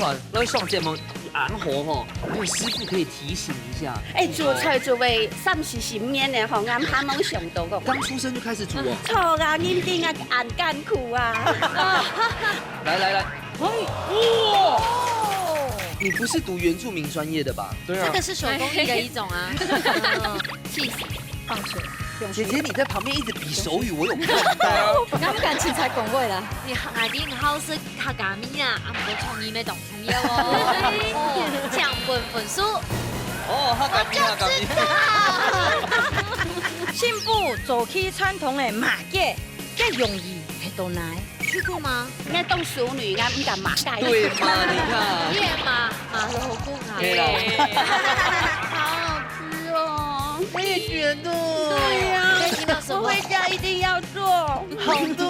哇，那上节目安好吼，还有师傅可以提醒一下。做菜做味三是什面的吼，俺哈蒙上到个。刚出生就开始煮哦。错啊，认定啊，按干苦啊。来，哇！你不是读原住民专业的吧？对啊，这个是手工艺的一种啊。气死，放水。姐姐你在旁边一直比手语，我有看到。敢不敢器材讲过啦？你外面好識客家面啊，唔好創意咩動朋友哦，搶本本書。哦，客家面。信步走起传统的马街，更容易系到来。去過嗎？俺当淑女，俺唔敢马街。对嘛？你看。夜馬老公啊，对了。好好吃哦。我也觉得。对呀，我回家一定要做。好的。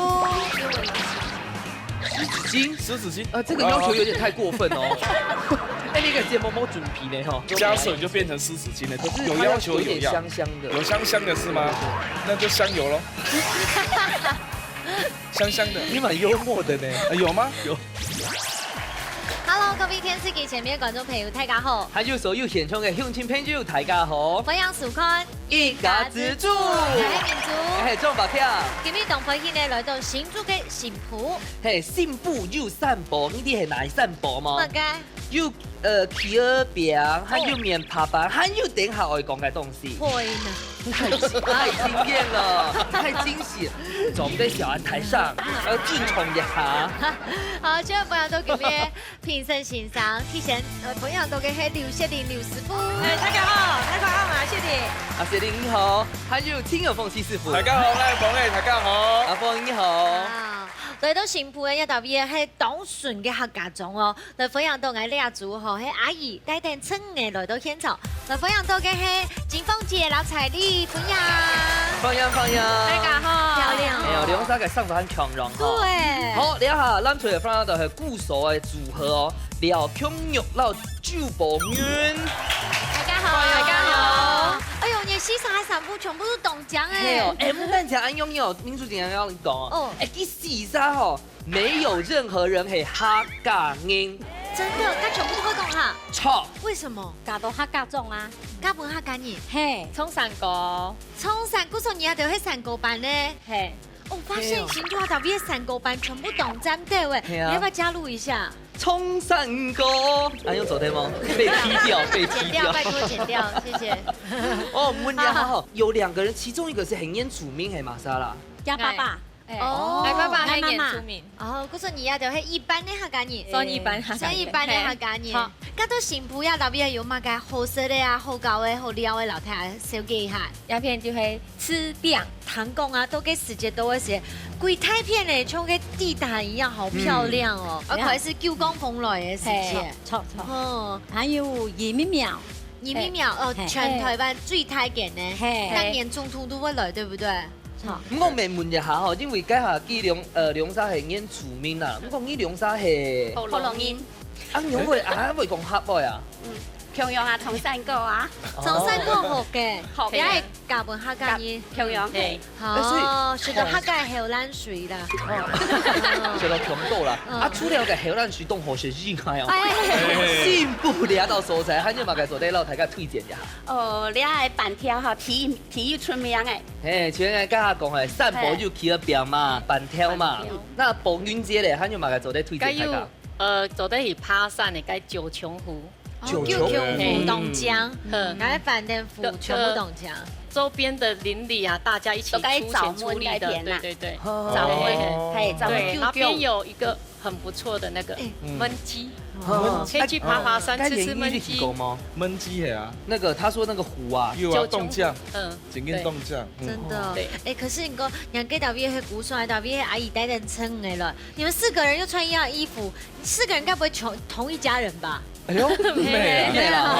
湿纸巾，这个要求有点太过分哦。那个睫毛毛准皮呢哈，加水就变成湿纸巾了，可是有要求有点要，香香的，有香香的是吗？那就香油喽。香香的，你蛮幽默的呢。有吗？有。Hello， 各位電視機前面嘅觀眾朋友，大家好。還有所有現場嘅鄉親朋友，大家好。歡迎收看一家之主，係民族。嘿，中白票。今日同歡喜呢來到新竹嘅新埔。嘿，新埔又散步，你哋係哪散步嗎？乜嘅？又企鵝餅，還有面爬板，還有等下我講嘅東西。會呢？太驚豔了，太驚喜了！走，我們在小安台上，進場一下。好，今日朋友到今日評審欣賞，提前朋友到嘅係劉雪玲劉師傅。大家好，馬謝你。阿雪玲你好，還有親友鳳七師傅。大家好，賴鳳誒，大家好。阿鳳你好。來到新埔嘅一道嘢係當順嘅客家種哦，來分享到我哋阿祖嗬，係阿姨帶定親嘅來到現場，來分享到嘅係金鳳姐老彩禮分享。放羊，大家好，漂亮哎呦，梁生嘅上班強容吼。對。好，你下咱除咗放到係固熟嘅組合哦，廖強肉撈酒寶丸。大家好，大家好。哎呦，你西上海散步全部都懂講哎。哎，木蛋講安擁有民主點樣要講哦哎，第四沙吼，沒有任何人係客家人。真的，他全部都會講哈。錯。為什麼？嫁到客家種啊？家本客家人。嘿，從山歌，從山古時你也就喺山歌班呢。嘿，我發現新竹特別山歌班全部懂站對喂，你要不要加入一下？衝山歌，安用走對嗎？被踢掉，被踢掉。拜託剪掉，謝謝。哦，我們問一下好，有兩個人，其中一個是很煙出名係瑪莎啦。加爸爸。哦，我爸爸係媽媽原住民，哦，古時你也就係一般的客家人。算一般客家人，算一般的客家人。好，咁到新埔也特別有乜嘅好食的啊，好搞的、好料的老太太小記一下。鴉片就係吃餅，糖工啊，都給世界多一些，鬼太片嘞，像個地毯一樣，好漂亮哦。而且是九江風來的世界。錯。哦，還有移民廟，移民廟哦，全台灣最大間呢，嘿當年中途都會來，對不對？錯。咁我未問一下吼，因為家下啲梁沙係煙出名啦，咁講呢梁沙係喉嚨音，用會講黑boy啊？強陽啊，從山歌啊，從山過學嘅，學也係教本客家人。強陽。哦，學到客家嘅後欄水啦。學到強到啦。啊，除了個後欄水洞學學以外哦，哎，進步了到所在，還有嘛個所在老大家推薦一下。哦，你係板條哈，體育出名嘅。誒，前日家下講係散步就企咗邊嘛，板條嘛。那步雲節咧，還有嘛個所在推薦大家。做得是爬山的，該九瓊湖，九九瓊湖東江，嗯，來反正湖全部東江。周邊的鄰里啊，大家一起出錢出力的，對對對，找溫，係找對，那邊溫。有一個很不錯的那個燜雞，哦可以去爬爬山，吃吃燜雞。嗎？燜雞係啊，那個他說那個湖啊，有啊，凍醬，嗯，整間凍醬。真的對，哎，可是你講兩個特別係古帥，特別係阿姨帶人撐嘅了。你們四個人又穿一樣衣服，四個人該不會同一家人吧？哎呦，美啦！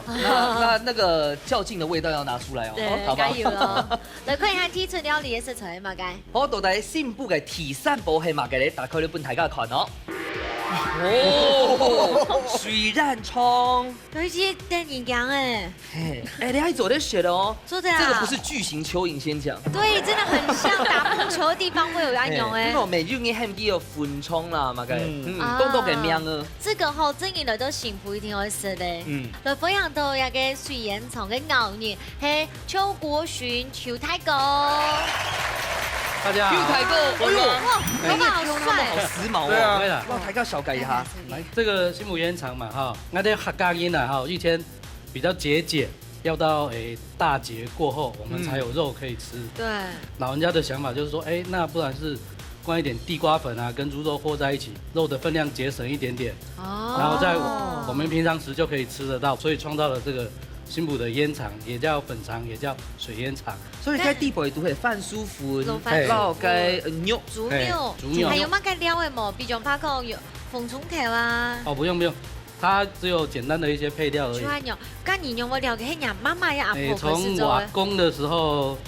哦，那個較勁的味道要拿出來哦，對，好不好？該有咯。來看一下提出料理嘅食材嘛，該。好，到底新埔嘅鐵山堡係嘛嘅咧？打開你本大家看哦。哦，水染葱，有一些灯影样哎，嘿，哎，你还做在学的哦，做的啊这个不是巨型蚯蚓先讲。对，真的很像打棒球的地方会有按钮哎因。为每日嘅喊叫粉葱啦，嘛个，啊多多嘅名啊。这个吼，真嘅嚟到幸福一定好食咧。嚟分享到一個水煙蟲嘅牛肉，係邱國勳、邱太哥。大家好，邱太哥，哎呦，哇，头发好帅好時髦对啊哦。对了，哇，太哥小改一下。来这个新浦烟厂嘛哈，那这客家音呢哈，以前比较节俭，要到大节过后我们才有肉可以吃。对，老人家的想法就是说，那不然是灌一点地瓜粉啊，跟猪肉和在一起，肉的分量节省一点点，哦然后在我们平常时就可以吃得到，所以创造了这个新浦的烟厂，也叫粉肠，也叫水烟厂。所以喺地北都係番薯粉肉番薯，然後嘅肉。豬肉，豬肉還有乜嘅料嘅冇？比如拍個鳳蟲頭啊，哦，不用不用，它只有简单的一些配料而已豬。眼肉，咁你用我了解下媽媽呀阿婆佢是從我阿做嘅。公的時候，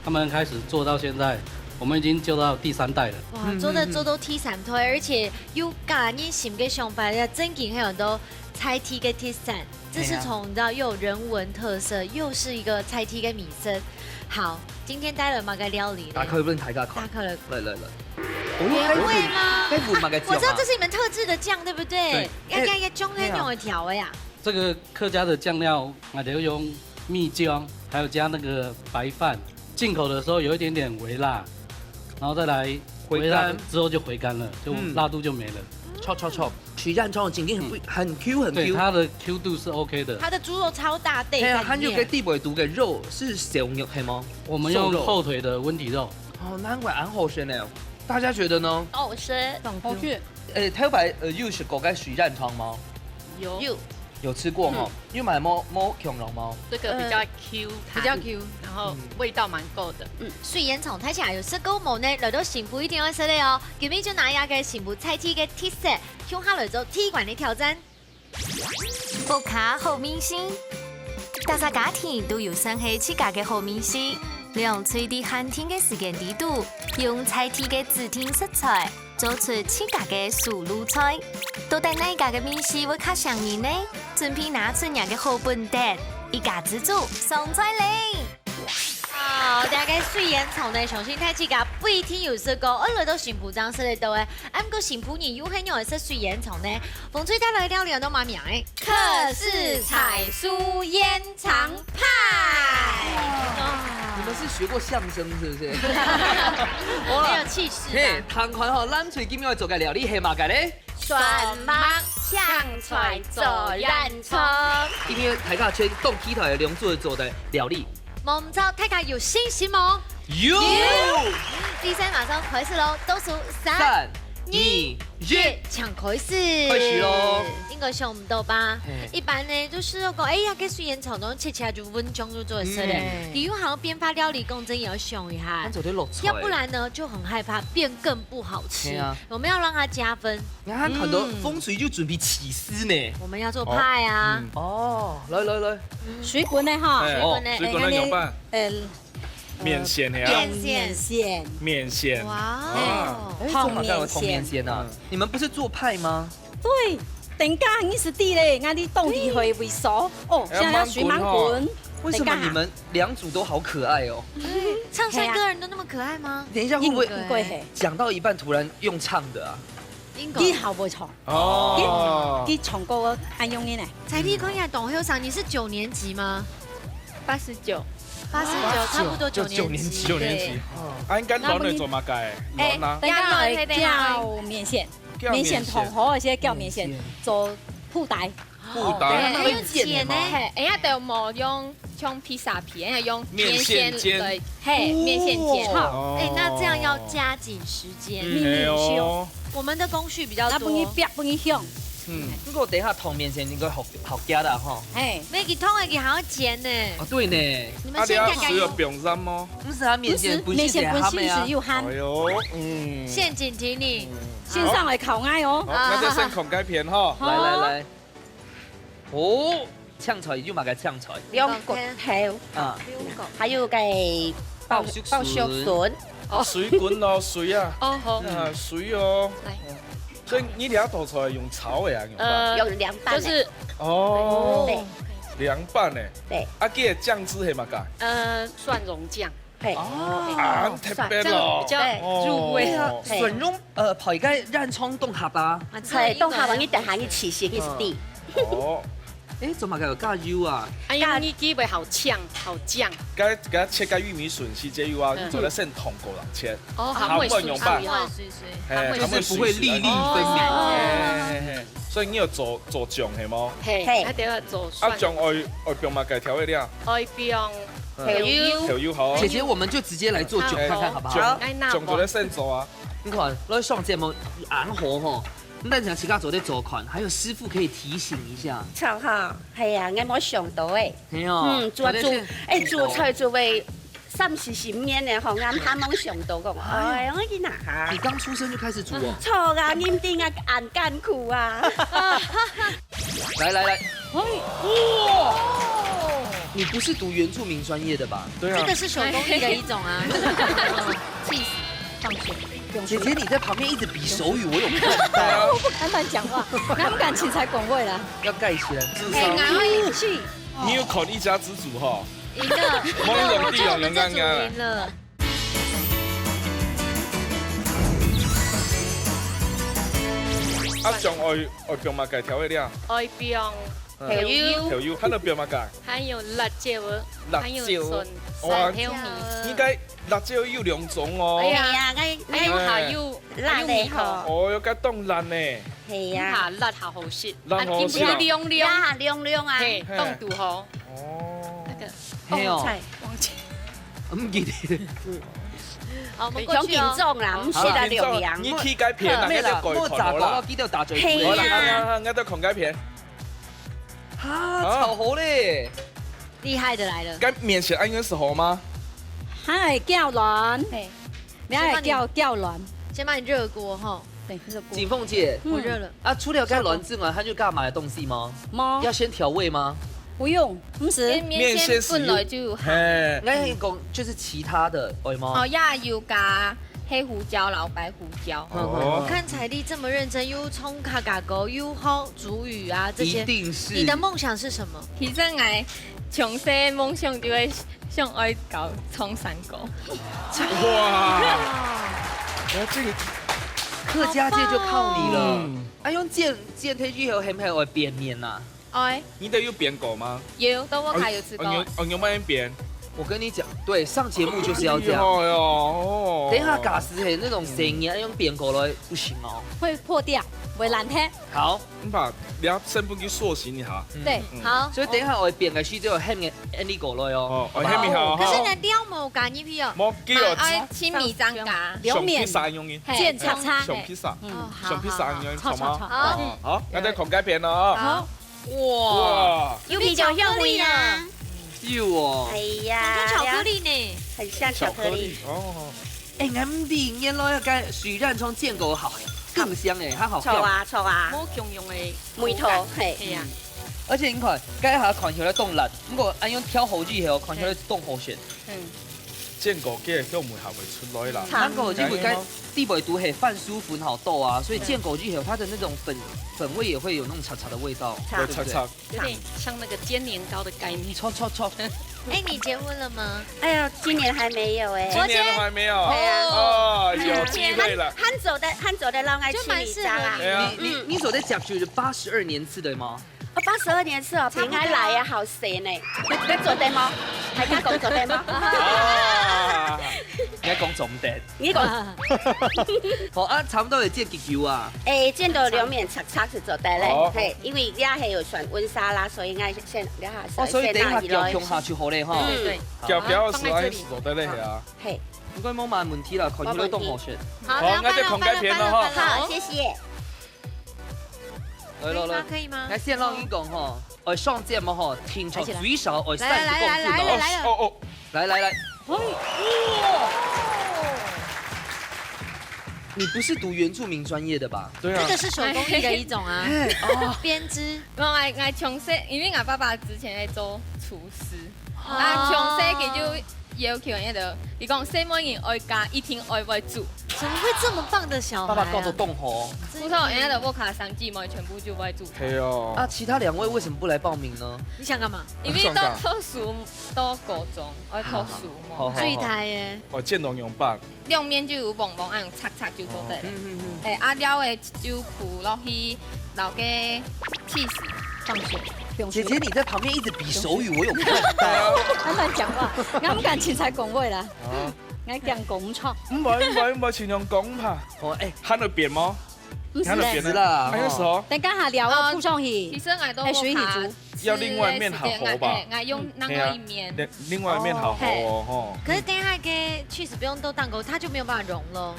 他們開始做到現在，我們已經做到第3代了。哇，做到T3推，而且又加你心嘅上班嘅真勁係很多菜體嘅T3，這是從你知道又有人文特色，又是一個菜體嘅米生。好，今天帶了乜嘅料理呢？打開俾大家看。打開了來。原味嗎？喺換物嘅我知道這是你們特制的醬，對不對？對要中黑用的調的呀。這個客家的醬料，我就用蜜椒，還有加那個白飯。進口的時候有一點點微辣，然後再來微辣之後就回甘了，就辣度就沒了。錯，水染葱的景點很 Q 很對， Q。它的 Q 度是 OK 的。它的豬肉超大對，係啊，在裡面佢嘅地北毒嘅肉是小肉係嗎？我們用瘦肉後腿的溫體肉。哦，難怪安好選呢。大家覺得呢？好吃，好去台北有食過嘅水染葱嗎？有吃過哈，因為買冇恐龍嗎？这个比较 Q 弹，比較 Q。然後味道蠻夠的。水煙蟲睇起來有食過冇呢？來到幸福一定要食的哦。今日就拿一個幸福菜體嘅 T set，向下來做體管的挑戰。屋卡好明星，大家家庭都有生起自家嘅好明星，利用隨地寒天嘅時間地度，用菜體嘅指定食材，做出自家嘅素路菜。到底哪一家嘅明星會較上癮呢？準備拿出人嘅好本碟，一家之主送菜嚟。好，大家水煙蟲呢，相信睇自家不一定有食過，我來到幸福裝食得到嘅，不過幸福人有很用嘅食水煙蟲呢，風吹帶來料理都蠻名嘅。客氏彩酥煙腸派。你們是學過相聲是不是？很有氣勢嘿的。，同款吼，咱最近要做嘅料理係嘛嘅咧？蒜麥香菜做染葱。今天大家先動起台嘅兩組做嘅料理。我唔知道大家有信心嗎？有。比賽馬上開始嘍，倒數3、 3、2、1，搶開始。開始咯。應該想唔到吧嘿？一般呢都是講，哎呀，跟水煙蟲都切起來就溫中就做食的。你又好像編發料理公真也要想一下咱，做啲落菜。要不然呢就很害怕變更不好吃對啊。我們要讓它加分，你看很多風水就準備起司呢。我們要做派啊。哦，來，水滾的哈，哎哦水滾的怎麼辦？誒麵線呀，面線。線，麵線。哇哎哦！做嘛干有同面線啊？你們不是做派嗎？對，等家很是地嘞，俺啲凍地會萎熟哦，現在要水滿滾。為什麼你們兩組都好可愛哦？唱山歌人都那麼可愛嗎？等一下會不會應該係，講到一半突然用唱的啊？應該。啲後冇錯，哦。啲唱歌按用嘅呢。才弟坤呀，董秀長，你是9年級嗎89， ？89，差不多9年級。 9年級。啊，應該攞嚟做乜嘅？攞啦。等家來叫麵線，麵線同好些叫麵線做鋪帶。布對，袋。還有剪呢。人家就冇用像披薩皮，人家用麵線煎對，嘿，麵線煎。哦哎，那這樣要加緊時間，哎呦。我們的工序比較那不易多。逼，不易香。不過等一下同面線應該好加的哈。哎，每個湯嘅還要煎呢。哦，對呢，你啊，你要們先看看食個餅衫嗎？不是啊，面線本麵身係線本身鹹的啊是。又鹹哎，呦，陷阱題你。線上嚟烤愛哦。好，那就先孔蓋片哈。來，哦，嗆菜要買個嗆菜兩個頭，啊，還有個爆爆肉筍，水滾咯，水啊，哦好，啊，水哦。所以你俩抖出来用炒的啊，用拌。用凉拌的，就是哦，对凉拌的。对。啊，记得酱汁系嘛噶？蒜蓉酱，嘿，啊，特别这样咯比。较入味。嘿笋蓉跑街ran葱冻下巴，係凍下揾啲地下啲刺絲嘅啲，哦，做乜有加油啊？哎呀，你基本好呛，好酱。给它切个玉米笋丝这油啊，做得剩桶狗人切。哦，韩韩会文用拌哈，就是不会粒粒分明。嘿所以你要做酱系吗？嘿，嘿一定要做啊，蒜酱爱用嘛介调味料，爱用係要调油好。姐姐，我们就直接来做酒看看好不好？酱爱那酱做得剩做啊。你看，攞上節目硬火吼，咱想自家做啲做款，還有師傅可以提醒一下。炒哈，係啊，我冇想到誒，係哦，做菜做為30-40年嘅，嗬，啱啱冇想到講，哎，我見下你剛出生就開始煮哦？錯啊，啱啲啊，硬艱苦啊，來，哇！你不是讀原住民專業的吧？對啊。这个是手工艺的一种啊。气死，放水。姐姐，你在旁邊一直比手語，我有看到。我不敢乱讲话，哪有感情才广位啦？要蓋起來。啱可以去。你有考一家之主哈？赢了，某一种地我有人刚们这组刚赢了。啊，酱爱用嘛介调味料，爱用调油，还能用嘛介？还有辣椒，辣还有椒笋，哇还有米。应該辣椒有兩種哦。係啊，还有还有辣的嗬，哦，有加凍辣呢，係啊，下辣下好食，辣好食啊亮亮，辣亮啊，嘿，冻肚好，哦，那個係哦，忘記。唔記得。好，我們過強健去哦。壯啦，唔是啦涼涼。你去改片啊，咩啦？那個莫炸改好啦。講我記得打嘴係好啦，啊我都狂改片，哈，炒好嘞！厲害的來了。改面前安原是好嗎？它会叫软，你还会叫软，先幫你熱鍋哈，对，热锅。景鳳姐，我熱了。啊，除了該卵之外，還有幹嘛的東西嗎？冇要先調味嗎？不用，唔是。面先是本來就有嘿，應該講就是其他的，會嗎？哦，也有加黑胡椒、老白胡椒。哦我看彩丽這麼認真，又沖卡嘎狗，又好主語啊這一些。定是。你的夢想是什麼？其實我從細夢想就會想愛搞蔥山歌。哇！我這個客家界就靠你了。嗯啊，用健體以後，係唔係會變面呐？愛你得有扁狗嗎？有，都我卡有吃過。有沒有扁？我跟你講，對，上節目就是要這樣。哦喲，等一下假死嘿，那種聲音用扁狗來不行哦。会破掉，会烂黑。好，你把你要成本去塑形一下。对，好。所以等一下我會變個須就輕嘅 Andy 狗來哦。哦，黑米好。可是你雕冇加呢批哦。冇記我愛青米章加。上披薩用嘅，健叉叉，上披薩，哦，好。上披薩用炒炒嗎？好。好，我哋狂改片啦啊！好。哇！有比較香味啊，有哦。哎跟呀，巧克力呢？很像巧克力。哦，哎，MD 原來個水蛋葱健狗好，更香哎，它好錯啊錯啊，冇共用的梅頭係。係啊，而且你看，該下看起來凍辣，不過按用挑好之後，看起來凍好鮮。健狗嘅叫梅下會出來啦。韓國就會該地北都係飯酥粉好豆啊，所以健狗之後它的那種粉味也會有那種茶茶的味道，會擦擦。有點像那個煎年糕的概念。搓搓搓。哎，你結婚了嗎？哎呀，今年還沒有哎。今年都還沒有。對啊。哦，有機會了。漢族的老愛吃米章啊。對啊。你所在講就是82年次的嗎？我82年次哦，平安來啊，好神呢！你做對嗎？係家講做對嗎？啊！你講重點。呢個好啊，差唔多係即係結油啊。誒，見到兩面擦擦是做對咧，哦係因為而家係有選溫莎啦，所以我先兩下哦，所以等一下先叫用下去好咧哈。對，叫表示安是做得咧係啊。係，應該冇問題啦，看起來凍好鮮。好，好那就孔改片了哈好，謝謝。來來來，可以嗎？來先讓你講哈，我上節目哈，聽從最少我30公分哦。哦哦，來來來，你不是讀原住民專業的吧？對啊這。個是手工藝的一種啊，編織。我從細，因為我爸爸之前在做厨师。啊，从细期就要求迄个，伊讲细妹人爱家，一定爱会煮。怎么会这么棒的小孩、啊？爸爸告诉动火。不错，人家的沃卡三姊妹全部就会煮。係哦。啊，其他2位为什么不来报名呢？你想干嘛？因为都特殊，都高中，爱特殊嘛。最台耶。哦，建农用棒。两面就有棒棒，按擦擦就做得。诶，啊了的就铺落去，留个气死放水。姐姐你在旁边一直比手语，我有看到。俺乱讲话，俺唔敢凊彩讲话啦。俺讲讲错。唔係，盡量講下。哦，哎，喊到扁嗎？喊到扁啦。還有什麼？等下聊啊，鋪上去。其實我都冇要另外一面好厚吧？我用那個一面。另外一面好厚哦。可是等下給 cheese 不用都蛋糕，它就沒有辦法融了。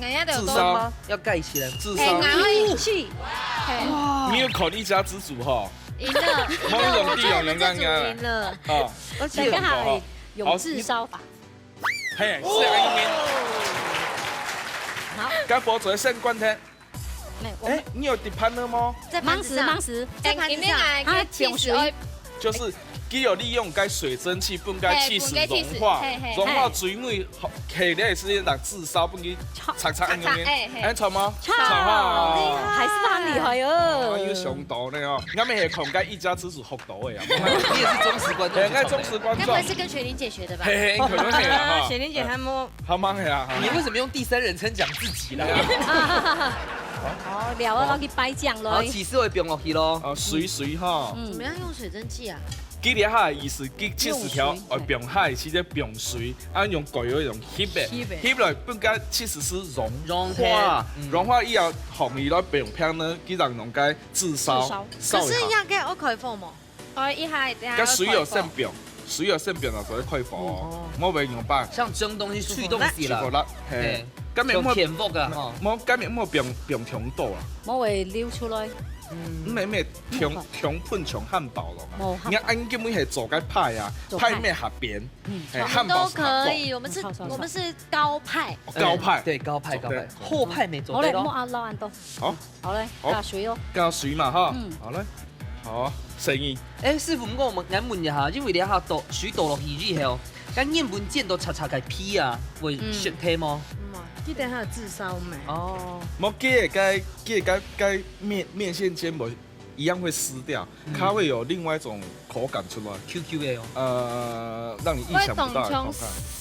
我一度自燒要蓋起來，自燒。武器。你有口一家之主哈。贏了，我覺得我們這組贏了。啊，而且剛好用自燒法。嘿，是一面。好。該博做勝冠廳。哎，你有 depend 嗎？在盤子上，在盤子上。它冰水。就是佢有利用該水蒸氣，不該氣勢融化，融化水尾起來是讓自燒，不給擦擦咁樣。哎，錯嗎？錯，還是他厲害哦。要上島呢哦，我們係同該一家之主學到嘅啊。你也是忠實觀眾。應該忠實觀眾。該不會是跟雪玲姐學的吧？嘿，可能係啊哈。雪玲姐還冇。好忙係啊。你為什麼用第3人稱講自己啦？哦，料啊，攞去擺醬咯。好，起司會冰落去咯。水哈。怎麼樣用水蒸氣啊？佢哋下意思，佢70條愛冰海，是隻冰水，按用蓋嗰種翕來，不該70是融化以後，紅葉來冰片呢，佢讓溶解自燒。可是要給我開封嘛？我一下。跟水有剩冰，水有剩冰就做啲開封哦，冇俾用辦。像蒸東西、去東西啦。係。用甜腹噶嗬。冇今日冇冰糖度啦。冇會溜出來。咩糖噴糖漢堡咯嘛？你按根本係做個派啊，派咩下邊？漢堡都可以，我們是高派。高派對高派，後派沒做對咯。好咧，冇按多。好咧，加水咯。加水嘛哈。好咧，好誠意。誒，師傅唔過我問一下，因為你下倒水倒落去之後，咁燕文件都擦個皮啊，會熟體嗎？記得它有自燒沒？哦，冇記得該面線煎不一樣會濕掉，它會有另外一種口感出來 ，QQ 的哦。讓你意想不到的口感。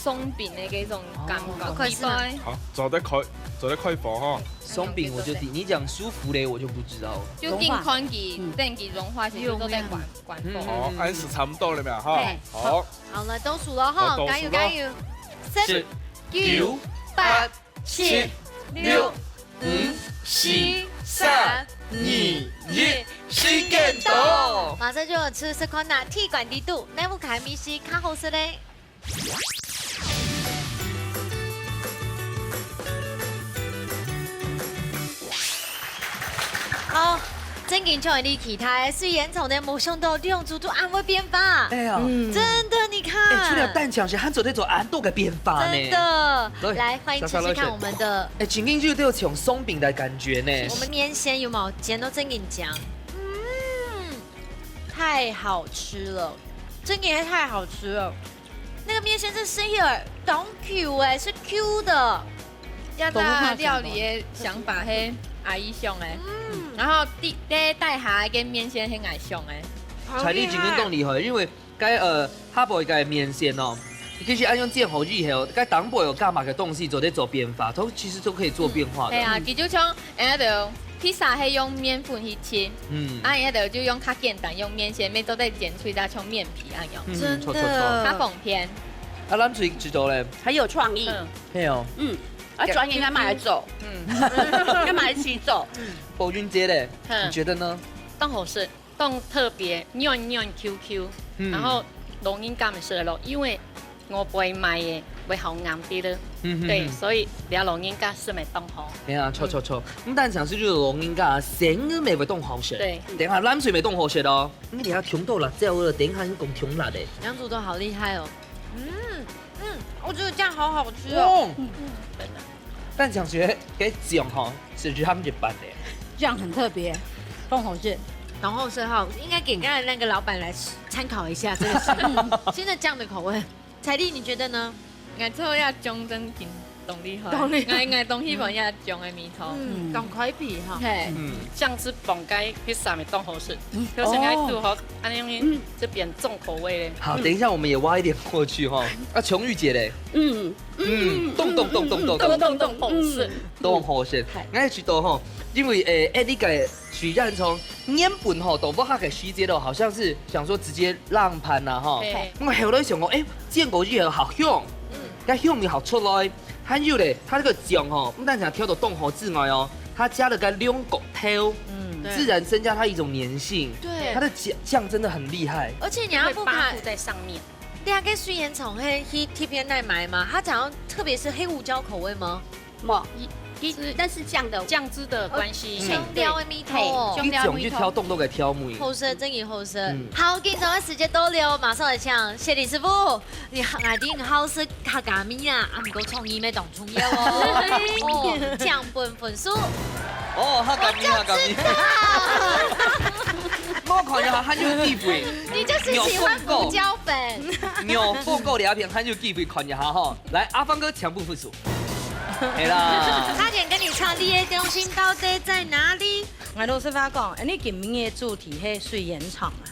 鬆餅的嗰種感覺，好，做得開火哈。鬆餅我就你講舒服的我就不知道。就健康嘅，等佢融化時都在關火。好，按時差不多了沒有哈？好。好了，倒數了哈，加油加油！10、9、8、7、6、5、4、3、2、1，時間到！馬上就有吃色款啦，鐵管地度，內部開咪是較好食嘞。好。真緊就你其他雖然從的冇想到兩組都按會變化，哎呀，真的你看，除了蛋搶是喊做那種按都嘅變化呢。真的，來歡迎試試看我們的，前面就都有種鬆餅的感覺呢。我們麵線有冇煎到真緊講？太好吃了，真緊也太好吃了。那個麵線是細耳，當 Q 哎，是 Q 的。一個料理的想法係阿姨上的。然後帶下嘅麵線係愛上嘅，彩麗真緊動厲害，因為該哈貝嘅麵線哦，其實按用煎好之後，該當背有幹嘛嘅東西做在做變化，都其實都可以做變化的。係啊，佢就像度披薩係用麵粉去切，度就用較簡單，用麵線，咩都得剪出來像麵皮一樣，真的，較方便。啊，咱最知道咧，很有創意。係哦，專業要買來做，要買來起做。寶君姐咧，你覺得呢？凍好食，凍特別軟軟 QQ，然後容易感食咯，因為我不會買嘅，會好硬啲咯。對，所以比較容易感是咪凍好？係啊，錯。咁但係就是容易感成個咪會凍好食。對，等下冷水咪凍好食咯。咁你下調到辣椒了，等下你講調辣的。兩組都好厲害哦。我覺得這樣好好吃哦。但想學給醬哈，是他們就辦的。醬很特別，凍好食。董后色号应该给刚才那个老板来参考一下这个新的酱的口味。彩丽，你觉得呢？我做遐种真紧动厉害，动厉害我东希望遐种的面头，赶快皮哈。嘿，酱汁崩该披萨没动好吃，就是爱做好，安尼这边重口味嘞。好，等一下我们也挖一点过去哈。啊，琼玉姐嘞，动好吃，动好食。我觉得吼，因为你个许然从烟本吼豆腐它给细节的，好像是想说直接浪盘呐哈。我后来想讲，建国鱼好香，它香味好出来。还有嘞，它这个酱吼，不但想挑到冻好之外哦，它加了个两骨头，自然增加它一种粘性。对，它的酱真的很厉害。而且你要不卡在上面。你还跟水烟虫黑贴片奈买吗？它讲到特别是黑胡椒口味吗？冇，但是酱汁的关系。香料的米头，一种去挑冻都给挑木。后生真以后生。好，给你们时间多留，马上来抢谢李师傅。你爱丁好食客家米啊，唔够创意咩当重要哦。酱本粉酥。哦，客家米。我看一下，很有机会。你就是喜欢胡椒粉。牛复购两片，很有机会看一下哈。来，阿芳哥强部复数。对啦。差点跟你唱，你的中心到底在哪里？我老师傅讲，你今年的主题是水烟厂啊。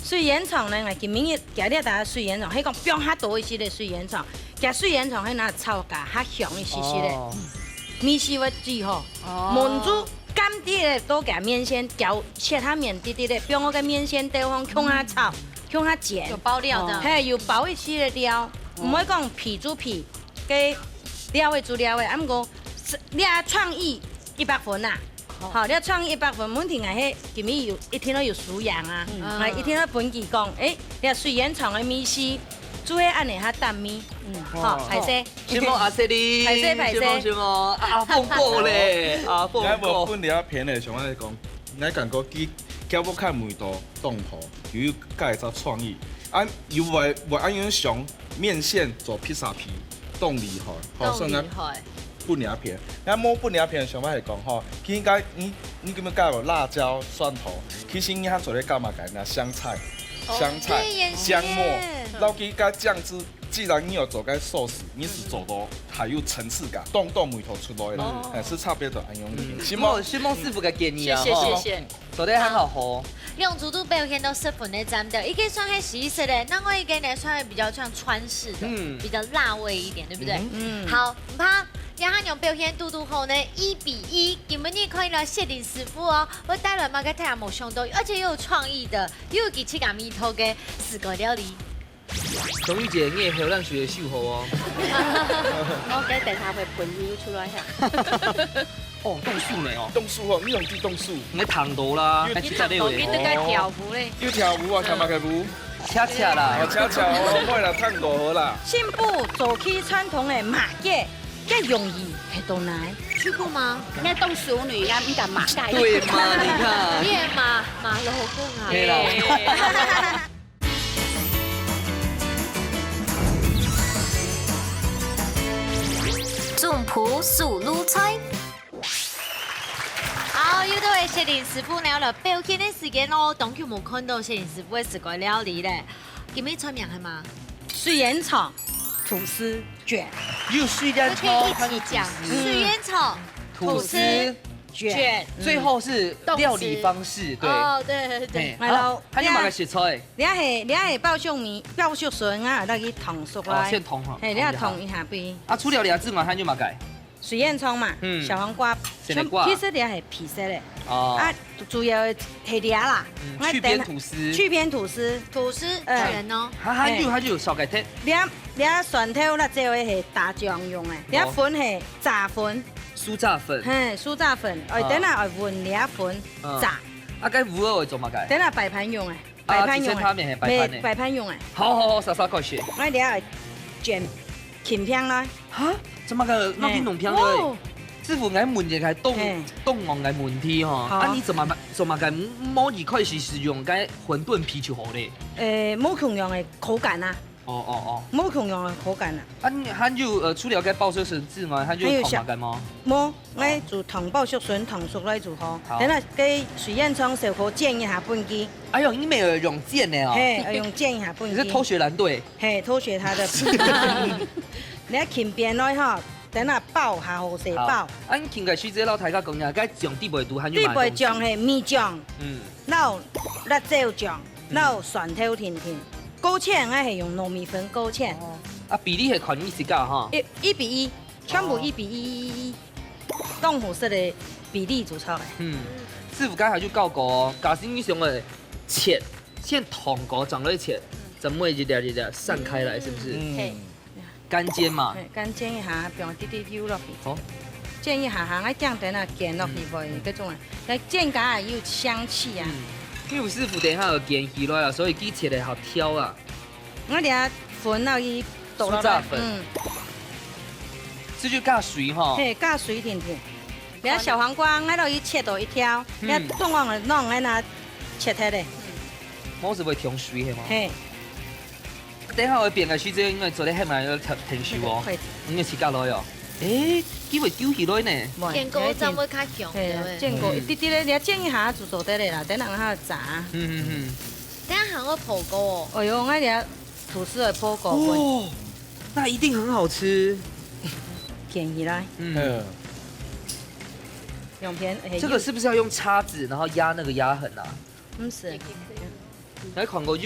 水烟厂呢，我今年今日大家水烟厂，迄讲不用较多一些的水烟厂，加水烟厂迄那炒价较香一些些的。米丝要煮吼，焖煮。干啲的都给面线搅，切它面滴滴的，不用我个面线地方控它炒，控它煎。有包料的，嘿，有包一些的料，唔会讲皮煮皮，给料的煮料的，咁讲你啊创意100分呐。好，你创意100分，问题係迄今日有一天都有素养啊，一天都本記講，你水煙廠的米絲煮喺安尼較淡米，好，係先。什麼阿西哩？係什麼阿鳳哥咧？阿鳳哥。我無本了片的，像我嚟講，我感覺佢叫我看梅多動好，有介隻創意。又我按樣想面線做披薩皮，凍厲害，好算啊。半兩片，那摸半兩片上我係講吼，佢應該你咁樣加入辣椒、蒜頭，其實你喺做咧幹嘛嘅？那香菜、姜末，然後佢加醬汁。既然你有做個壽司，你是做到還有層次感，凍梅頭出來了，是差別的安用的。徐夢師傅嘅建議啊，謝謝。做得很好喝。用足足表現到10分的蘸料，一個算係西式的，那我一個呢算係比較像川式的，比較辣味一點，對不對？好，唔怕。然後用表現嘟嘟後呢，1:1，根本你可以來謝林師傅哦，我帶來馬個太陽冇上到，而且又有創意的，又有氣感米頭嘅4個料理。瓊玉姐，你也會讓學秀好哦。我給等下會噴油出來下。哦，凍樹呢哦。凍樹哦，你用啲凍樹。你糖度啦，你糖度你都該跳舞咧。要跳舞啊，跳乜嘅舞？恰恰啦，恰恰哦，唔會啦，太過好啦。新埔做起傳統的馬街，更容易係到哪？去過嗎？那凍熟女啊，唔敢馬街。對嘛？你看。你也馬路更啊。對啦。種埔素滷菜。好，又到謝林師傅聊了表演的時間咯，當佢冇看到謝林師傅嘅4個料理咧，叫咩出名係嘛？水煙廠吐司卷，有水煙廠，可以一起講。水煙廠吐司卷，最後是料理方式，對。哦，對。然後還有乜個食材？你係爆香米、爆香筍啊，那個糖熟來。先糖哈。嘿，你要糖一下杯。啊，除了料之外，還有乜個？水煙蔥嘛，小黃瓜，其實你係皮色的。哦。啊，主要係料啦。去邊吐司。去邊吐司。吐司卷哦。還有燒雞腿。你蒜頭啦，這位係打醬用的。你粉係炸粉。酥炸粉。嘿，酥炸粉，等下係混料粉炸。啊，該糊會做乜嘅？等下擺盤用的。擺盤用的。擺盤用的。好，稍稍過去。我哋係卷鉗片啦。嚇？做乜嘅？攞片弄片嚟？師傅愛問嘅係凍我嘅問題吼。啊，你做乜嘅？冇一塊是用嘅餛飩皮就好咧。冇同樣嘅口感啊。冇同样的口感啦。它就除了该爆色神制嘛，它就烤麻干吗？冇，我做糖爆熟笋糖熟来做好。等下给水烟囱小可煎一下半鸡。哎呦，你没有用煎的哦。嘿，要用煎一下半鸡。你是偷学蓝队？嘿，偷学他的。你钳边来哈，等下爆下好势爆。你钳个水这老太家讲呀，该酱地袂毒，还地袂酱系米酱，然后辣椒酱，然后蒜头甜甜。勾芡我系用糯米粉勾芡。比例系款意思噶哈？1比1，全部1比1，动火色的比例做出来。师傅刚才就教过哦，假使你用的切，先糖果长了切，怎么一点一点散开来，是不是？干煎嘛。干煎一下，不用滴滴油落去。好。煎一下下，我酱等下煎落去袂嗰种啊，来煎架也有香气啊。因为师傅等下有煎起来啊，所以佢切的好挑啊。我俩粉落去豆炸粉，这就加水哈。嘿，加水甜甜。俩小黄瓜，我落去切到一条，俩冻忘了弄，我拿切开嘞。冇是会冲水的嘛。嘿。等下我变个水这，因为做咧迄嘛要腾水哦，应该切加落哦。佢会丢起来呢。煎锅怎会较强？煎锅一滴滴咧，你煎一下就做得嘞啦，等下我炸。等下还会破锅哦。哎呦，我俩吐司的破锅。哦，那一定很好吃。便宜来。用片。这个是不是要用叉子，然后压那个压痕啊？不是。来看过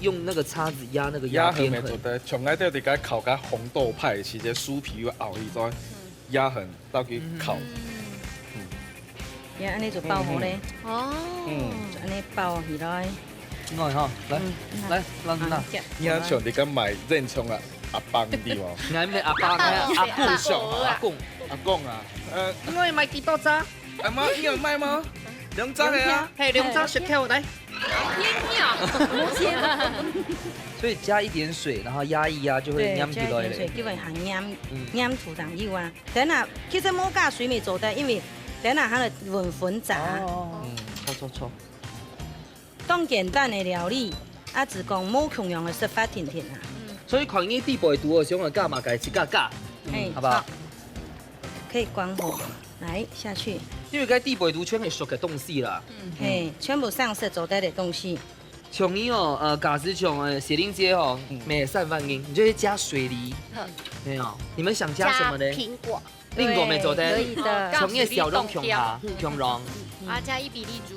用那个叉子压那个压边痕。做得，从爱到伫个烤甲红豆派，是只酥皮要熬去再压痕，到去烤。也安尼就包好咧。哦。就安尼包起来。我哈，来，让他。你看像你敢买认葱啊，阿邦的哦。俺咩阿爸阿公上阿公啊。我买几多扎？阿妈，你有卖吗？2扎的啊。嘿，2扎雪条来。所以加一点水，然后压一压就会黏起来了。水基本上黏土上油啊。等下其实冇加水未做得，因为等下它的混粉炸。错。当简单的料理，只讲冇同样的食法甜甜啊。所以看你地不会毒的，想要加嘛，改一加，好不好？可以关火，来下去。因为该地不会毒全系熟嘅东西啦。全部上色做得的东西。像你哦，假使像雪玲姐哦，没散饭音，你就会加水梨。没有，你们想加什么呢？苹果。苹果没做得。可以的。从你小龙穷它，穷龙。我要加1比例猪。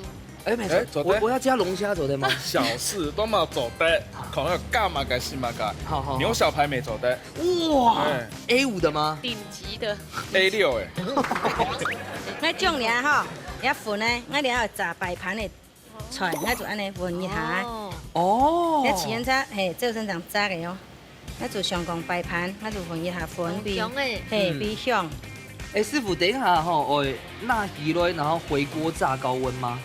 没错，我要加龙虾做的吗？小事都冇做得，可能干嘛改是嘛改。好。牛小排没做得。哇，A5的吗？顶级的。A6哎。我种俩哈，俩粉呢，我俩要炸白盘的菜，我就安尼混一下。哦。俩起烟叉，做成长炸的哦。我就上讲白盘，我就混一下粉比香。师傅，等一下吼，我拿起来，然后回锅炸高温吗？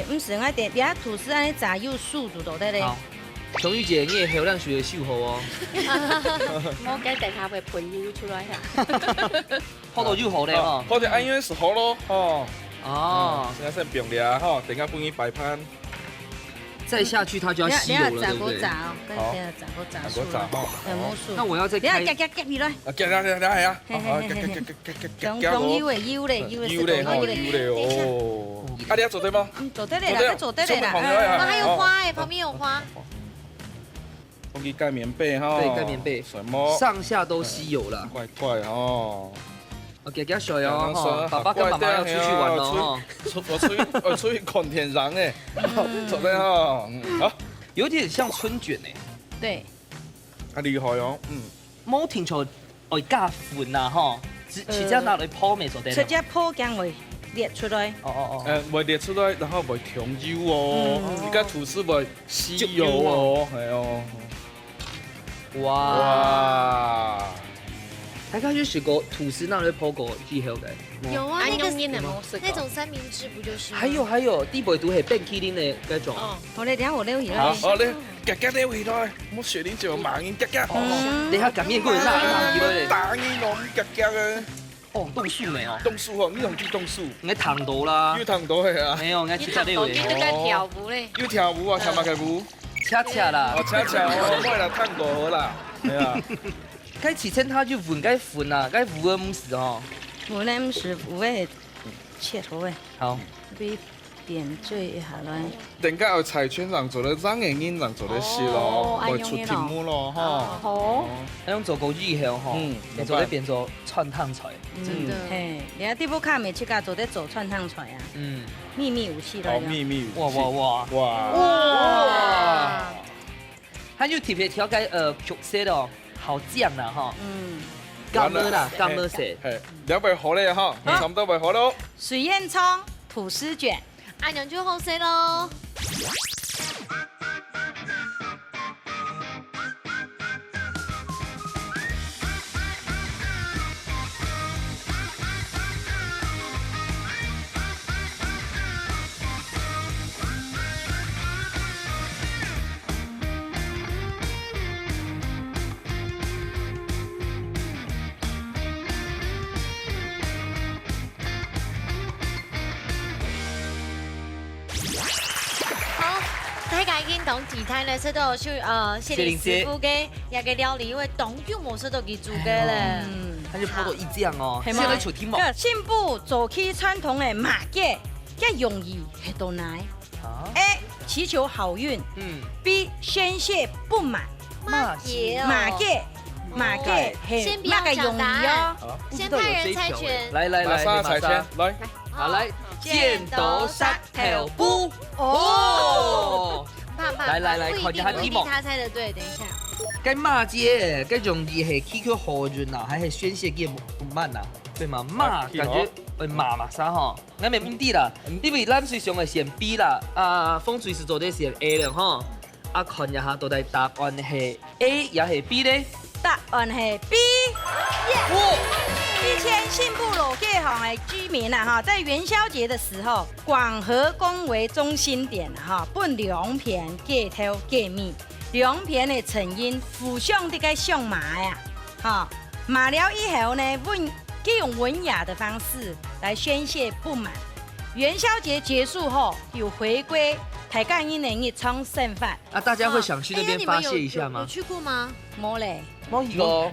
不是，我得别吐司安尼炸有素就到得嘞。好，琼玉姐，你也有咱学秀好哦。我该等下会喷油出来呀。好多就好嘞哦。或者安因是好咯，现在是冰了哈，等下放去摆盘。再下去它就要吸油了，对不对？好，炸哈。那我要再开。夹起来。夹係啊。用油嘞哦。啊，你要做對嗎？做得嘞啦，做得嘞啦。还有花哎，旁边有花。放去盖棉被哈。对，盖棉被。什么？上下都吸油了。快哦。给水哦，爸爸跟妈妈要出去玩哦。我出去看天上哎，做得哈，好，有点像春卷哎。对。厲害哦，冇聽錯，我加粉啊吼，直接拿來泡咪做得。直接泡姜會裂出來。會裂出來，然後會強油哦，而家吐司會吸油哦，係哦。哇！大家去試過吐司那裡泡過之後嘅？有啊，那種三明治不就是？還有，地北都係冰淇淋的嗰種。我哋等下我溜起來。好，你夾溜起來，冇雪玲就盲煙夾。你下夾面過嚟拉起來。打煙我唔夾嘅。凍樹未哦？凍樹哦，你用啲凍樹。你糖到啦。要糖到係啊。沒有，我切得溜嘅。你都在跳舞咧。要跳舞啊，跳乜嘅舞？恰恰啦。哦，恰恰哦，买来探过啦，系啊。该起身他就混该混啊，该胡尔姆斯哦。胡尔姆斯有诶切头诶，好，比点缀一下来。等下有菜圈人做咧，让嘅人人做咧事咯，会出题目咯，哈。好，那用做枸杞以后哈，你做咧变做串烫菜。真的。嘿，你看第不看美七家做在走串烫菜啊。秘密武器来哦，秘密武器。哇！他就特别调解曲色咯，好酱啦哈。干么啦，干么色？系，两杯好咧哈，差唔多杯好咯。水燕葱吐司卷，阿娘就好食咯。大家已經懂其他呢，識到去謝林師傅嘅一個料理，因為懂就冇識到佢做嘅咧。他就颇多一醬哦，現在出題目。進步走起傳統嘅馬街，一容易係到奶。A 祈求好運，B 宣洩不滿。馬街係那個容易哦。先派人猜拳。來，馬莎猜拳，來。好來，剪刀石頭布。哦。來，看一下題目。他猜的對，等一下。該罵街，該容易係祈求好運啊，還係宣洩嘅不滿啊？對嗎？罵感覺會罵嘛啥吼？我咪唔知啦，因為咱水上係選 B 啦，風水是做啲選 A 啦吼。看一下到底答案係 A 也係 B 咧？答案係 B。以前信步老街巷的居民啊，哈，在元宵节的时候，广和宫为中心点啊，哈，本凉片街头街面，凉片的成因腐向这个向麻呀，哈，麻了以后呢，可以用文雅的方式来宣泄不满。元宵节结束后，有回归台港因的一冲盛饭。大家会想去那边发泄一下吗？有去过吗？冇嘞。冇有，我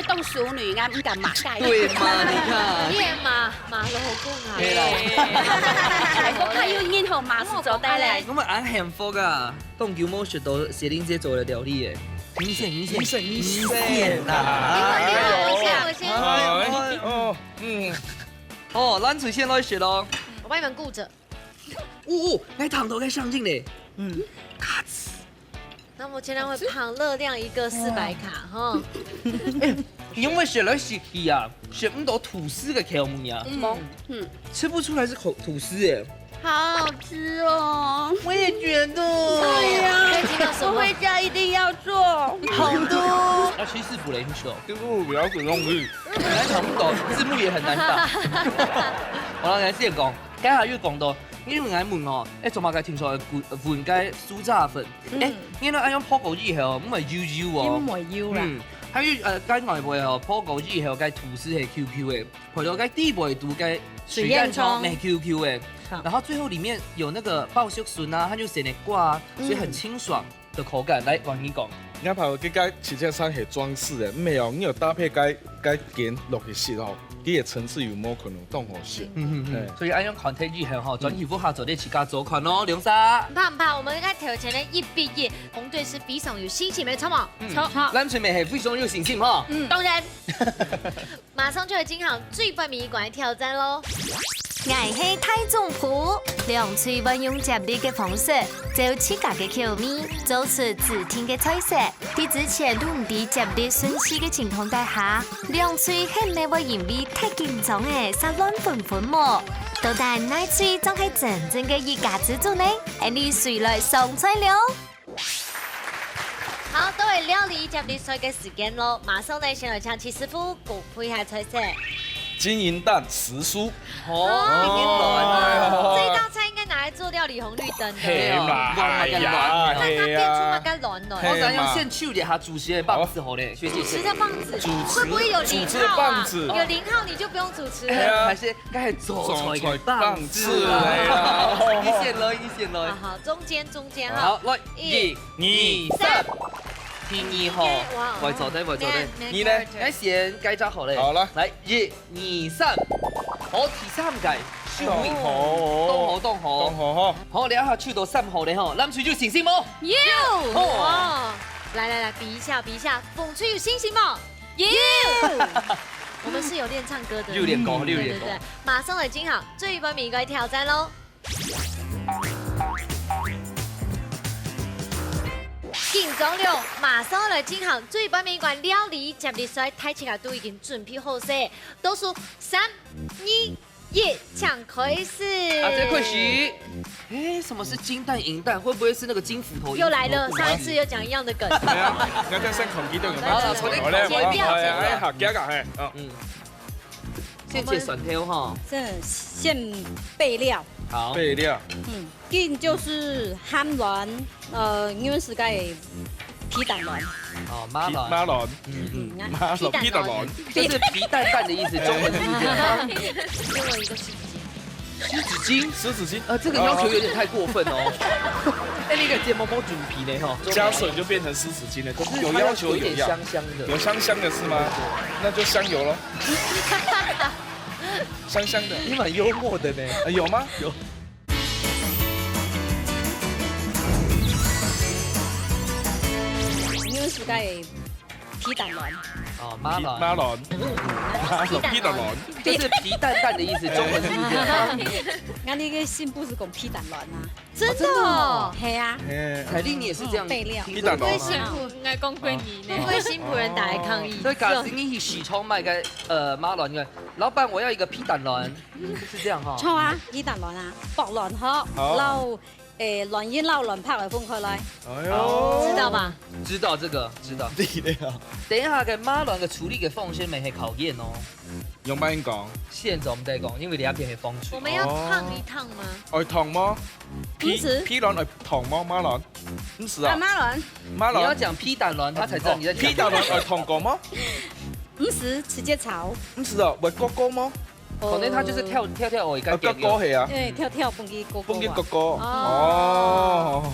當淑女，我唔敢馬街。對嘛？你看，夜馬老公啊，係啦，我睇要煙號馬是做低咧。咁啊硬幸福噶，東橋冇學到謝玲姐做嘅料理嘅，明顯啊！哦，咱首先來學咯，我幫你們顧着。那湯頭該上鏡咧，咔哧。那我今天會胖熱量一個400卡哈。因為學來學去啊，學唔到吐司嘅口味啊，吃不出來是吐司耶。好好吃哦！我也覺得。對呀，我回家一定要做。好的。要去師傅嚟學。師傅不要咁容易。來看不懂，字幕也很難打。我來先講，家下要講到。因為我問哦，做乜嘅聽說換雞酥炸粉？因為用破枸杞後，唔係油哦。唔係油啦。喺雞外背後破枸杞後，雞吐司係 QQ 嘅，配到雞底部都雞水燕蔥係 QQ 嘅，然後最後裡面有那個爆竹筍啊，它就寫嚟掛，所以很清爽的口感。來，王英講。我拍個雞旗艦山係裝飾嘅，唔係哦，你有搭配雞件落去食哦。佢嘅層次有冇可能當好食？所以按用 content 以後轉衣服下做啲自家做款咯，梁莎。唔怕，我們應該挑前呢一畢業，紅隊是非常有心情，沒錯嘛？好。咱翠美係非常有信心哈。當然。馬上就會進行最不迷館挑戰咯。我係太宗譜，兩嘴運用接力嘅方式，就自家嘅口味，做出自聽嘅菜色。喺之前都唔知接力順序嘅情況底下，兩嘴係咪會因為太緊張嘅，撒亂紛紛麼？到底哪嘴仲係真正嘅一家之主呢？你誰來上菜了？好，都係料理接力賽嘅時間咯，馬上呢先來請齊師傅公布一下菜色。金銀蛋時蔬。這道菜應該拿來做做料理红绿灯的，嘿嘛，哎呀，让它嘿变出那呀，个软软。我想用现手一下主持的棒子好嘞，学姐主持的棒子主持会不会有主持零号啊？棒子有零号你就不用主持哎了。呀还是该才做出来棒子棒子哎呀你先来，你先来。好，中间哈。好，来，一2、3，第二號，為坐低，為坐低。你呢？我先計扎好咧。好啦來1、2、3，好，第3屆，手位好，當好。好，好，你一下手到3號咧吼，咱吹就星星冇？有哦，来比一下，风吹有星星吗？有。我们是有练唱歌的，六練歌，对，马上嚟金好，最後一名該挑戰咯。金鐘了，馬上嚟金好，最後一名關料理接力賽，睇起來都已經準備好勢，倒數3、2、1，搶開始。啊，這開始。哎，什麼是金蛋銀蛋？會不會是那個金斧頭？又來了，上一次有講一樣的梗。係啊，我跟先狂機都用到，剪掉，好，加個係，先切蒜條哈。先備料。好。備料。金就是ham卵，因為是個皮蛋卵。哦，馬卵。馬卵。皮蛋卵。就是皮蛋蛋的意思，中文是這樣。給我一個濕紙巾，這個要求有點太過分哦。哎，那個睫毛毛準皮呢？哈，加水就變成濕紙巾了，可是有要求有要，香香的，有香香的是嗎？那就香油咯。香香的，你蠻幽默的呢。有嗎？有。因為是個皮蛋卵。哦，馬卵。馬卵。皮蛋卵。就是皮蛋蛋的意思，中文是這樣。我那個信不是講皮蛋卵啊？真的哦。係啊。凱莉，你也是這樣。備料。皮蛋卵。辛苦，應該講過你呢。為辛苦人打來抗議。所以假使你去許昌賣個馬卵嘅，老闆我要一個皮蛋卵，是這樣哈。錯啊，皮蛋卵啊，薄卵殼，撈卵煙撈卵拍嚟分開來。哎呦，知道吧？知道這個，知道。等一下嘅馬卵嘅處理嘅風險咪係考驗哦。用乜嘢講？現在我們在講，因為你那邊係風吹。我們要燙一燙嗎？愛燙嗎？皮卵愛燙嗎？馬卵？唔是啊。馬你要講皮蛋卵，他才知道你在講。皮蛋卵愛燙過嗎？唔是，直接炒。唔是啊，會割過嗎？可能他就是跳我一個。割過係啊。跳蹦機割過。蹦機割過。哦。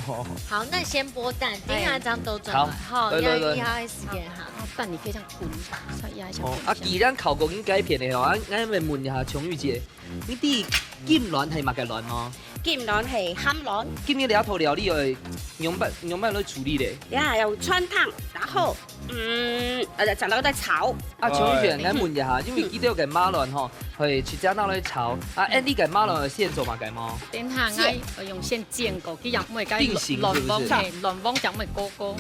好，那先剝蛋，等下這樣都準備。好，要1號時間哈。蛋你可以這樣滾，再壓一下。啊，既然考過已經改片的吼，咱咪問一下瓊玉姐，你啲金卵係乜嘅卵嗎？金卵係ham卵。今日你一套料理係用乜嚟處理咧？呀，有穿燙，然後整到在炒。啊，瓊玉姐，我問一下，因為記得嘅馬卵吼係直接拿來炒，啊，你嘅馬卵係現做嘛嘅嗎？等下我用先煎過，佢入咩定型是不是？卵黃就咩哥哥。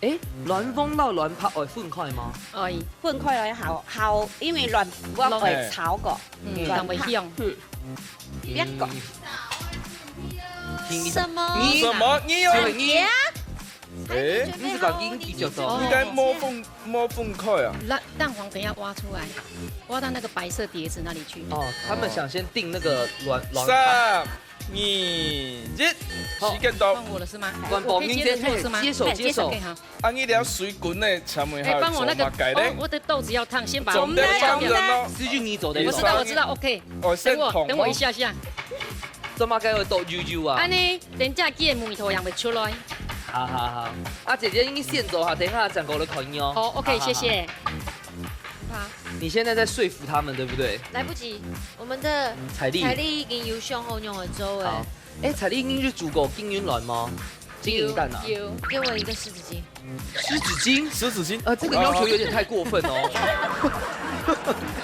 誒，卵黃到卵拍會分開嗎？分開來後，因為卵我會炒過，但會香。一個。什麼？你什麼？你有？你啊？誒，你是講已經記咗咗？應該摸分開啊。蛋黃等一下挖出來，挖到那個白色碟子那裡去。哦，他們想先定那個卵。3、2、1，時間到。換我了是嗎？我可以接手。啊，你了水滾呢，前面還有幫我那個我的豆子要燙，先把我們是就你做的。我知道 ，OK。等我一下。做乜嘅豆油啊？安尼，等下記得梅頭樣會出來。好，啊姐姐，你先走哈，等一下講過了口音哦。好 ，OK，謝謝。好。你現在在說服他們，對不對？來不及，我們的彩麗已經有上好用的粥誒。哎，彩麗已經去煮過金銀卵嗎？金銀蛋啊？有，給我一個濕紙巾。濕紙巾？這個要求有點太過分哦。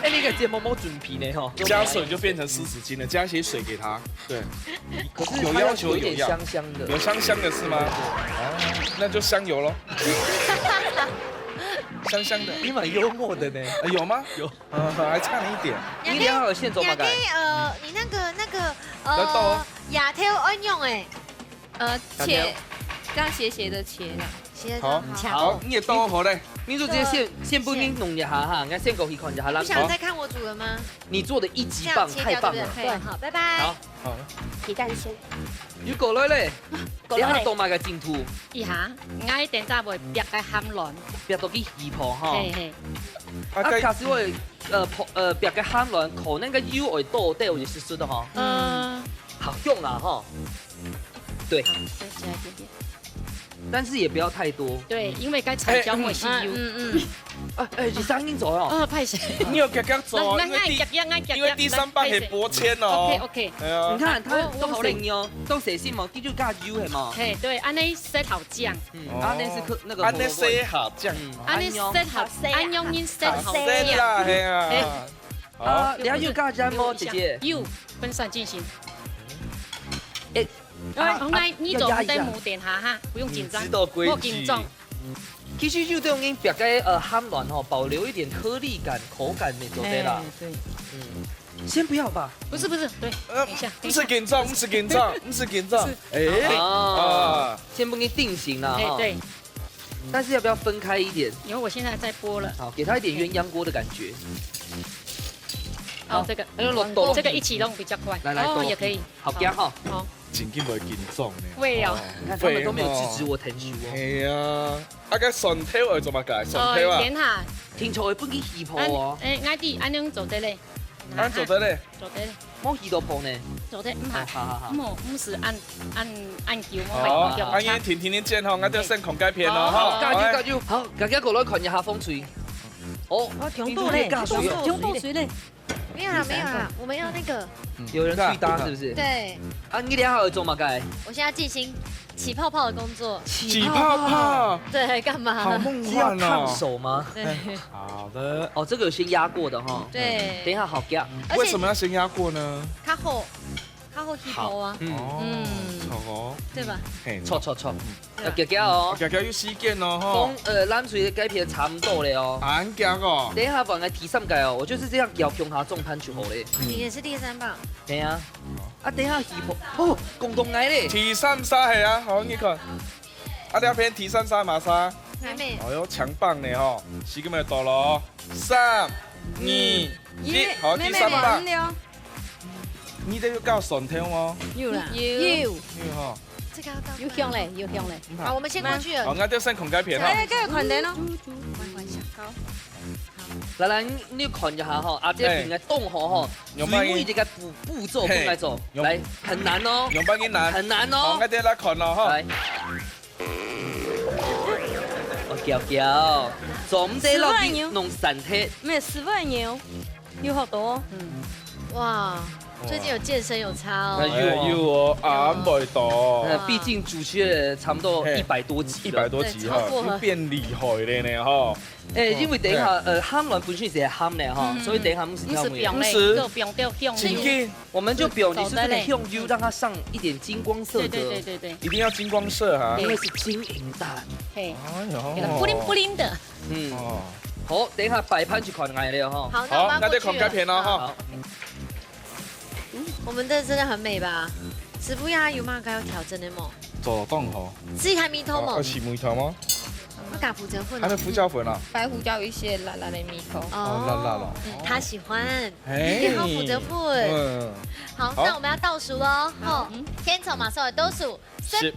哎，那個睫毛毛準皮呢？哈，加水就變成濕紙巾了，加些水給他。對，可是有要求有點香香的，有香香的是嗎？哦，那就香油咯。香香的，你蠻幽默的呢。有嗎？有，還差你一點。你兩號現做嘛？該？你那個牙條安用誒，切，這樣斜的切。好，你也豆好嘞。你就直接先不給弄一下哈，我先過去看一下。不想再看我煮了嗎？你做的一級棒，太棒了。好，拜拜。好。皮蛋鲜。要過來咧，你下當埋個淨土，一下，我一定早會別個鹹卵。別到啲魚婆哈。嘿嘿。啊，假使我別個鹹卵，可能個油會多啲，就是說的哈。好用啊哈。對。好，再加一點點。但是也不要太多。對，因為該彩椒會吸油。你聲音咗咯。拍誰？你要夾夾做，因為第三班係播簽哦。OK。係啊。你看，它都成油，都寫先嘛，跟住加油係嘛。嘿，對，安尼色好醬。安尼是那個。安尼色好醬。安尼色好，安用因色好醬。啦，係啊。啊，你要有加醬麼，姐姐？有，分散進行。你做唔得冇電下哈，不用緊張，不緊張。其實就這種應別個鹹卵吼，保留一點顆粒感、口感沒做對啦。對。先不要吧。不是，對，等一下。不是緊張。哎。先不給定型啦哈。對。但是要不要分開一點？因為我現在在播了。好，給它一點鴛鴦鍋的感覺。好，這個一起弄比較快。來，也可以。好驚哈。好。真緊會緊張呢。會啊。你看他們都沒有制止我騰手哦。係啊。啊個順條會做乜解？順條啊。點下。聽錯會不給魚泡哦。我哋安樣做得咧。安做得咧。做得咧。冇魚到泡呢。做得唔係。好。唔是按叫我咪。安燕天見吼，我哋先狂改片咯。好，加油。好，大家過來看一下風水。哦，強度咧，強度水咧。沒有啦，我們要那個。有人去搭是不是？對。啊，你等下要做乜嘅？我現在進行起泡泡的工作。起泡泡。對，幹嘛？好夢幻哦。燙手嗎？對。好的。哦，這個有先壓過的哈。對。等一下好壓。為什麼要先壓過呢？較好起泡啊。錯。對吧？錯。要夾哦。夾要時間哦，吼。冷水改片差唔多了哦。安夾哦。等一下幫我提上蓋哦，我就是這樣搖用下重盤就好嘞。你也是第三棒。對啊。啊，等一下魚泡哦，共同來嘞。提三沙係啊，好你看。啊，兩片提三沙馬沙。還沒。哎呦，強棒呢吼，時間咪到咯，3、2、1，好，第三棒。你都要搞順條嗎？有啦，有哈。這個要到。有香嘞。好，我們先過去了。好，我哋先狂改片哈。哎，這個款的咯。來，你看一下哈，阿姐平嘅動河哈，水位這個步驟應該做，來，很難哦。用把勁難。很難哦。好，我哋來看咯哈。來。叫，總得落去弄散鐵。沒有10萬牛，有好多。哇。最近有健身有差哦，有哦，啱未到。畢竟主持差唔多100多集，100多集哈，變厲害咧呢哈。因為等一下鹹卵本身是鹹咧哈，所以等一下唔是跳舞，不是，都不用掉香油，我們就表你是這個香油，讓它上一點金光色澤。對，一定要金光色哈，因為是金銀蛋。嘿，給它布靈布靈的。好，等一下擺盤去看愛了哈。好，那我們過去了。改片咯哈。我們這真的很美吧？師傅呀，有嗎？該有調整的麼？做凍吼。自己還米頭麼？是米頭嗎？我加胡椒粉。還沒胡椒粉啊？白胡椒有一些辣辣的米頭。哦，辣辣了。他喜歡。然後胡椒粉。好，那我們要倒數嘍。好，天從馬上來倒數，10、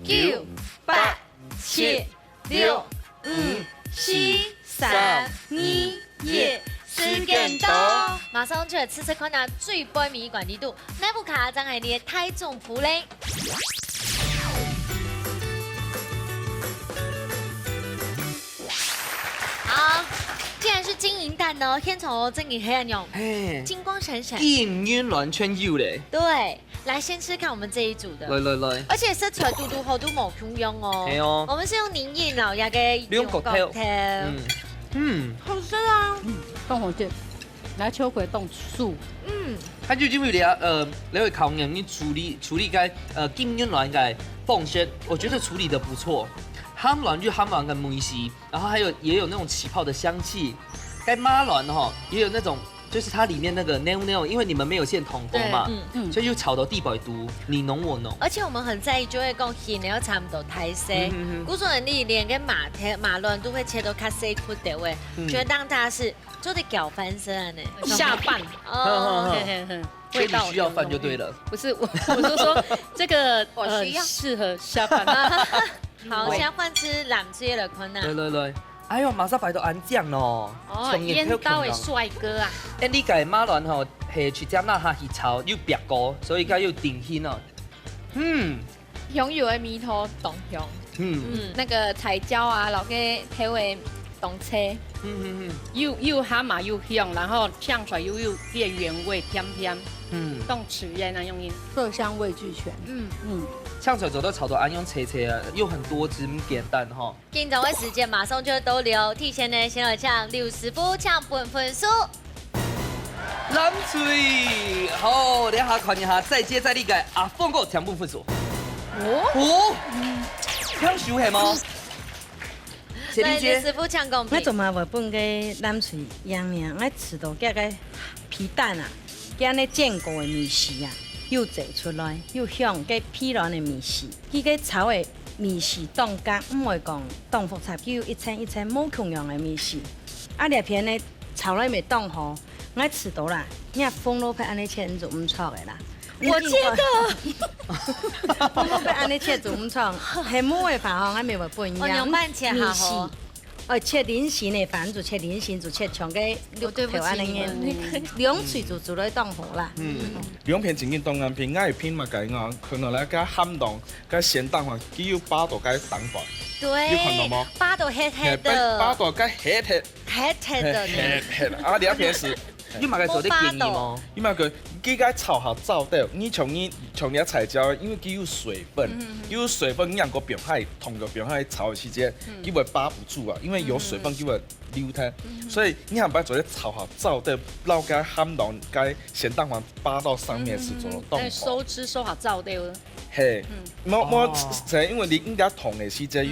9、8、7、6、5、4、3、2、1。時間到，馬上出來吃看下最杯米管理度，那部卡真係你嘅太重負咧。好，既然是金銀蛋呢，天從真係黑暗用，金光閃閃，金銀完全有嘞。對，來先吃看我們這一組的。來，而且色出來嘟嘟好都冇窮用哦。係哦，我們是用凝液老鴨嘅用cocktail。好吃啊！凍紅椒，來秋葵凍素。它就因為你會考驗你處理該金銀卵該鳳仙，我覺得處理得不錯。鹹卵就鹹卵嘅梅西，然後也有那種起泡的香氣。該馬卵哈也有那種就是它里面那个 nail， 因为你们没有现童工嘛，所以就炒到地百度，你侬我侬。而且我们很在意，就会讲馅要差不多太细。古种人你连跟马卵都会切到较细块的位，觉得当它是做的搅翻身呢，下饭哦。所以你需要饭就对了。不是我是说这个适合下饭。好，现在换吃蓝色的困难。来，哎呦，马上摆到安酱咯。哦，烟刀的帅哥啊！哎，你家马卵吼係去接那下去炒又白糕，所以家又定香哦。香油的米汤冻香，那个彩椒啊，老给调的冻车，又蛤蟆又香，然后呛出来又变原味，甜，冻吃烟那用音，色香味俱全。呛出来做到炒到安用切啊，又很多汁，简单哈。今早的时间马上就都留，提前呢先来抢刘师傅抢分数。蓝水，好，等一下看一下，再接再厉害，阿凤哥抢分数。抢手系吗？对，刘师傅抢公平。我做嘛袂本个蓝水样呢，我吃到这个皮蛋啊，加那煎过的米线啊。又做出来，又香，个皮软的米线，佢个炒的米线冻干，唔会讲冻复杂，叫一层一层冇同样的米线。啊，两片呢炒来未冻好，我吃到啦，你风罗派安尼切就唔错的啦。我切的，风罗派安尼切就唔错，系冇的饭吼，我咪会不一样。我用慢切下好。切菱形的饭就切菱形，就切像个六条安尼嘅，两脆就做来冻好啦。两片真紧冻干片，我会片嘛改我，看到来加咸冻，加咸蛋黄，只有8度加蛋黄。对，有看到吗？8度黑黑的。8度加黑黑。黑黑的。黑啊，两片是。你嘛该做啲建议吗？你嘛佢几该炒好燥掉，你从你彩椒，因为佢有水分，有水分，你两个表海同个表海炒的期间，佢会扒不住啊，因为有水分佢会流开，所以你还把做啲炒好燥掉，捞该咸蛋该咸蛋黄扒到上面是做冻。收汁收好燥掉。嘿，就因为你应该同的时间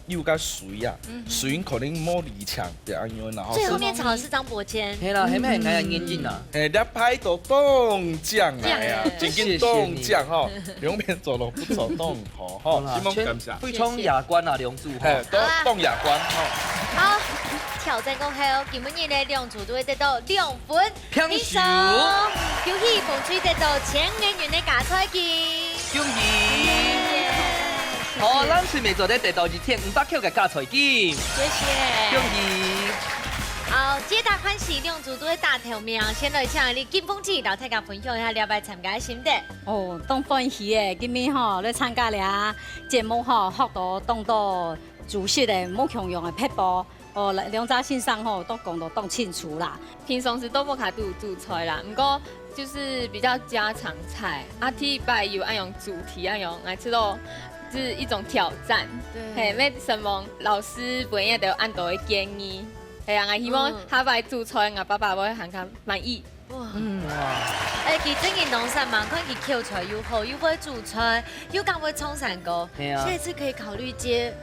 又该水啊，水可能冇离强的安样，然后。最后面炒的是张伯坚。系啦，系咩系眼眼镜啊？你拍到冻酱来啊，真紧冻酱哈，两边做了不走冻好哈，希望感谢。会冲牙关啊，梁祝。嘿，冻牙关哈。好，挑战过后，今日呢梁祝都会得到2分。平手。恭喜凤吹得到1000元的加菜金。恭喜！好，咱虽未做得第2天500Q 嘅加菜金，谢谢，恭喜！好，皆大欢喜，两组都会打头名，先来请你金凤姐老太家分享一下了解参加的心得。哦，当欢喜的，今日吼来参加了节目吼，学到当到主食的冇共用的撇步。哦，两家先生吼都讲到当清楚啦。平常时都不卡煮菜啦，不过就是比较家常菜。第一摆有按用主题按用来吃到，是一种挑战。对，咩什么老师本也都按到的建议。系啊，我希望下摆煮菜，我爸爸会很满意。哇，哎，其真嘅农山嘛，看佢口才又好，又会煮菜，又敢会冲山歌。下一次可以考虑接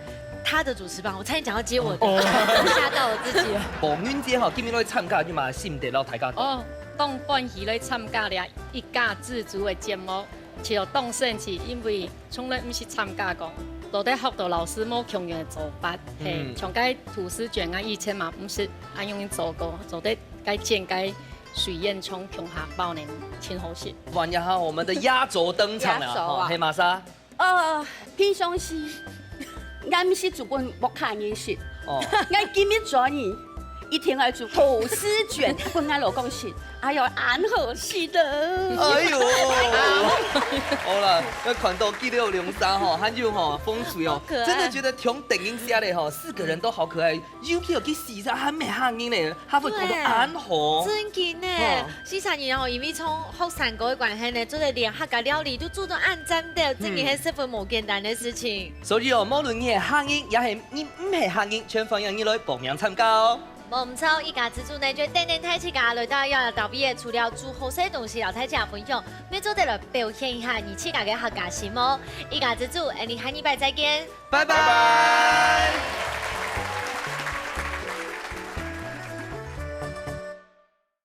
他的主持棒，我差点讲要接我的，吓到我自己了。王婉姐吼，今日都参加就嘛心得老大家。哦，当欢喜来参加了一家自主的节目，其实当生气，因为从来唔是参加过，都在学到老师冇共样的做法。嘿，像该吐司卷啊，以前嘛唔是按用做过，做在该煎该水燕葱穷下包呢，挺好食。晚上哈，我们的压轴登场了，黑玛莎。平常时。俺唔是做过木卡人食，俺今日做呢，一天来做吐司卷，跟俺老公食，哎呦，俺好吃的。哎呦，好了，那看到记得梁莎吼，还有吼风水哦，真的觉得从电影下来吼，4个人都好可爱，尤其有去洗衫，还没喊音呢，他会讲到俺好。真紧呢，洗衫然后因为从学三个的关系呢，做的连客家料理都做到按赞的，真的是十分无简单的事情。所以哦，无论你系喊音，也系你唔系喊音，全方样你来报名参加哦。冇唔错，一家之主呢，就等等睇起家来到要到毕业，除了做好些东西，老太家分享，要做得来表现一下你自家嘅客家心哦。一家之主，你下礼拜再见，拜拜。